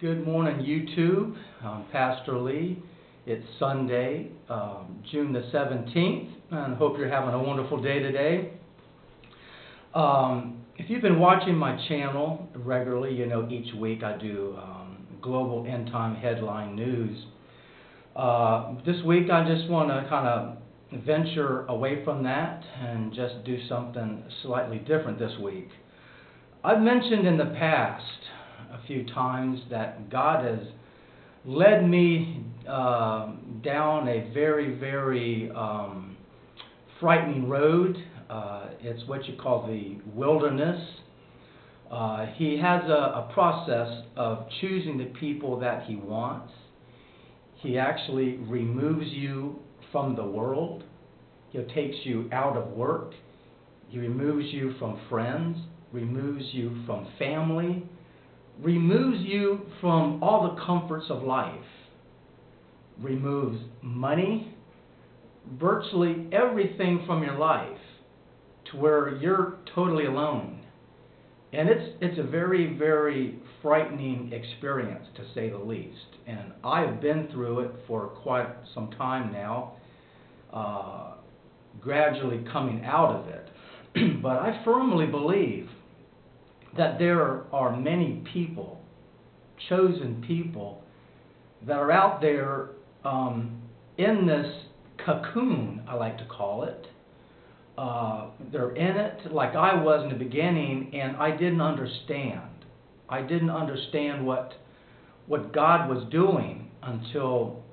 Good morning, YouTube. I'm Pastor Lee. It's Sunday, June the 17th, and I hope you're having a wonderful day today. If you've been watching my channel regularly, you know each week I do global end time headline news. This week I just want to kind of venture away from that and just do something slightly different this week. I've mentioned in the past a few times that God has led me down a very frightening road. It's what you call the wilderness. He has a process of choosing the people that he wants. He actually removes you from the world. He takes you out of work. He removes you from friends, removes you from family, removes you from all the comforts of life, removes money, virtually everything from your life to where you're totally alone. And it's a very frightening experience, to say the least. And I've been through it for quite some time now, gradually coming out of it. But I firmly believe that there are many people, chosen people, that are out there in this cocoon, I like to call it. They're in it like I was in the beginning, and I didn't understand. I didn't understand what God was doing until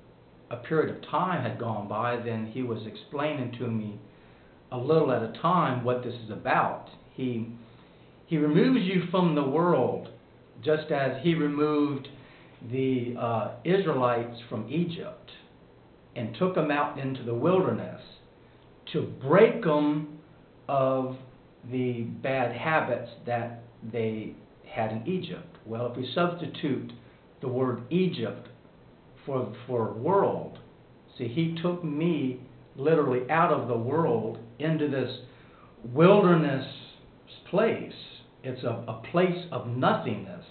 a period of time had gone by. Then he was explaining to me a little at a time what this is about. He removes you from the world, just as he removed the Israelites from Egypt and took them out into the wilderness to break them of the bad habits that they had in Egypt. Well, if we substitute the word Egypt for world, see, he took me literally out of the world into this wilderness place. It's a place of nothingness,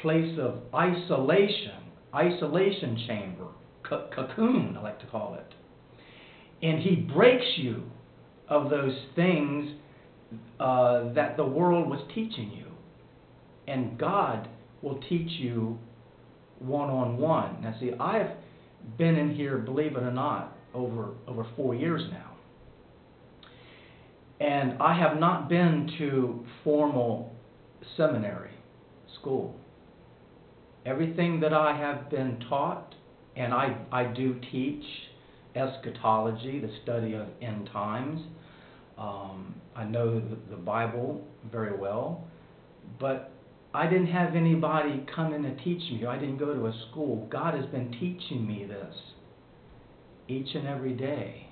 place of isolation chamber, cocoon, I like to call it. And he breaks you of those things that the world was teaching you. And God will teach you one-on-one. Now see, I've been in here, believe it or not, over 4 years now. And I have not been to formal seminary school. Everything that I have been taught, and I do teach eschatology, the study of end times. I know the Bible very well, but I didn't have anybody come in and teach me. I didn't go to a school. God has been teaching me this each and every day.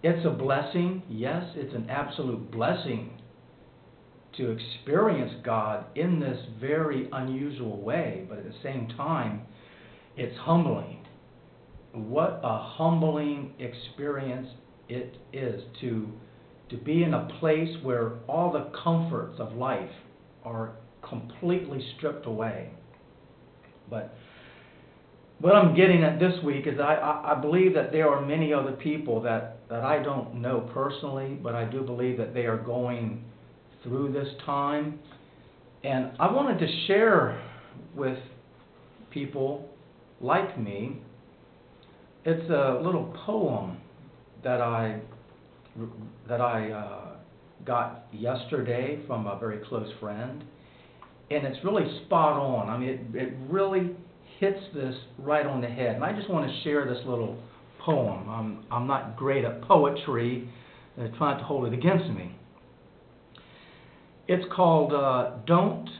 It's a blessing. Yes, it's an absolute blessing to experience God in this very unusual way, but at the same time, it's humbling. What a humbling experience it is to be in a place where all the comforts of life are completely stripped away. But what I'm getting at this week is I believe that there are many other people that I don't know personally, but I do believe that they are going through this time. And I wanted to share with people like me. It's a little poem that I got yesterday from a very close friend. And it's really spot on. I mean, it really hits this right on the head. And I just want to share this little poem. I'm not great at poetry. They're trying to hold it against me. It's called Don't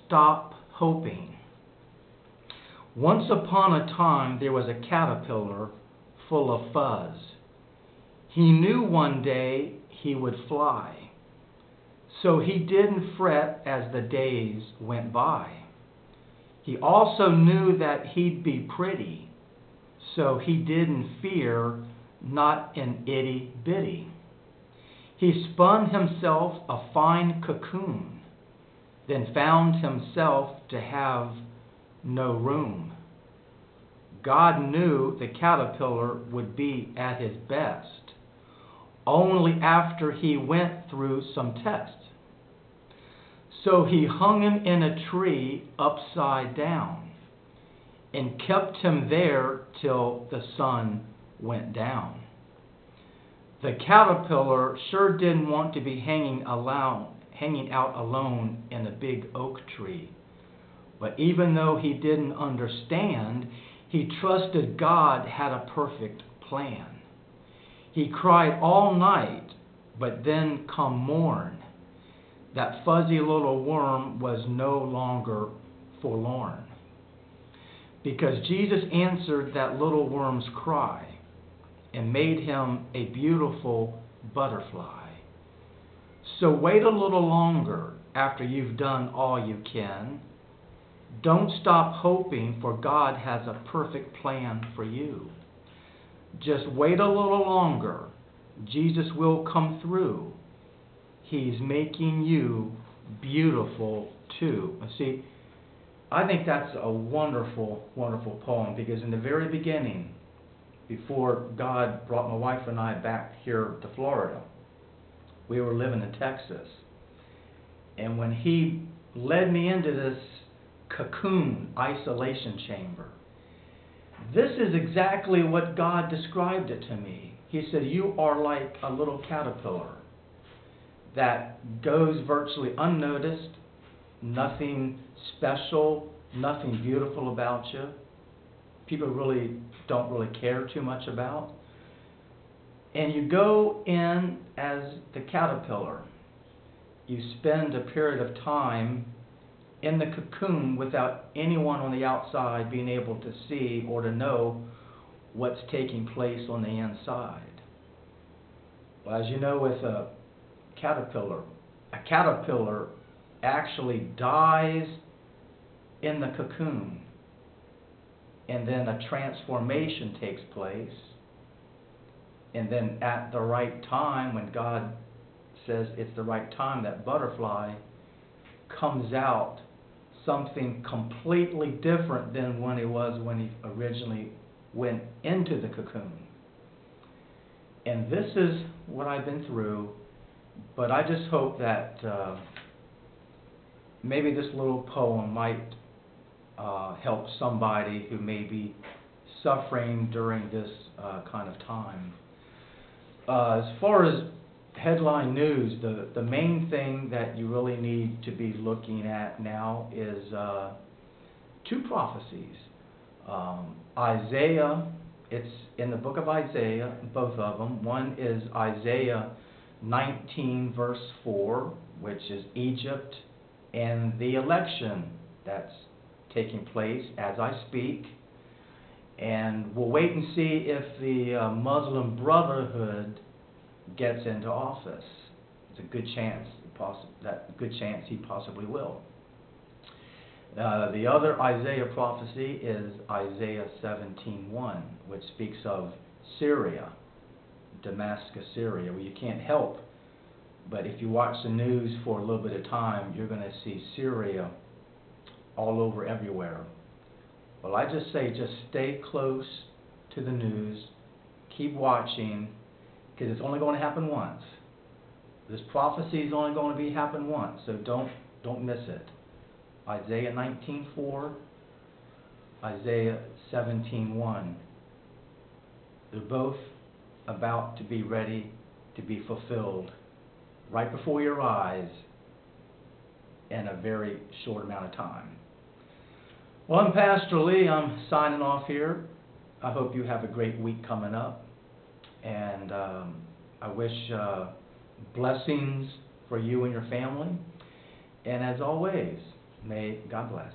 Stop Hoping. Once upon a time there was a caterpillar full of fuzz. He knew one day he would fly, so he didn't fret as the days went by. He also knew that he'd be pretty, so he didn't fear not an itty-bitty. He spun himself a fine cocoon then found himself to have no room. God knew the caterpillar would be at his best only after he went through some tests. So he hung him in a tree upside down and kept him there till the sun went down. The caterpillar sure didn't want to be hanging out alone in a big oak tree. But even though he didn't understand, he trusted God had a perfect plan. He cried all night, but then come morn, that fuzzy little worm was no longer forlorn. Because Jesus answered that little worm's cry and made him a beautiful butterfly. So wait a little longer after you've done all you can. Don't stop hoping, for God has a perfect plan for you. Just wait a little longer. Jesus will come through. He's making you beautiful too. See, I think that's a wonderful, wonderful poem, because in the very beginning, before God brought my wife and I back here to Florida, we were living in Texas. And when he led me into this cocoon isolation chamber, this is exactly what God described it to me. He said, you are like a little caterpillar that goes virtually unnoticed, nothing special, nothing beautiful about you. People don't really care too much about. And you go in as the caterpillar. You spend a period of time in the cocoon without anyone on the outside being able to see or to know what's taking place on the inside. Well, as you know, with a caterpillar actually dies in the cocoon, and then a transformation takes place, and then at the right time, when God says it's the right time, that butterfly comes out something completely different than when it was when he originally went into the cocoon. And this is what I've been through, but I just hope that maybe this little poem might help somebody who may be suffering during this kind of time. As far as headline news, the main thing that you really need to be looking at now is two prophecies. Isaiah, it's in the book of Isaiah, both of them. One is Isaiah 19 verse 4, which is Egypt and the election that's taking place as I speak. And we'll wait and see if the Muslim Brotherhood gets into office. It's a good chance, he possibly will. The other Isaiah prophecy is Isaiah 17:1, which speaks of Syria, Damascus, Syria, where you can't help, but if you watch the news for a little bit of time, you're going to see Syria all over everywhere. Well, I just say, just stay close to the news, keep watching, because it's only going to happen once. This prophecy is only going to happen once, so don't miss it. Isaiah 19:4, Isaiah 17:1. They're both about to be ready to be fulfilled right before your eyes in a very short amount of time. Well, I'm Pastor Lee. I'm signing off here. I hope you have a great week coming up. And I wish blessings for you and your family. And as always, may God bless.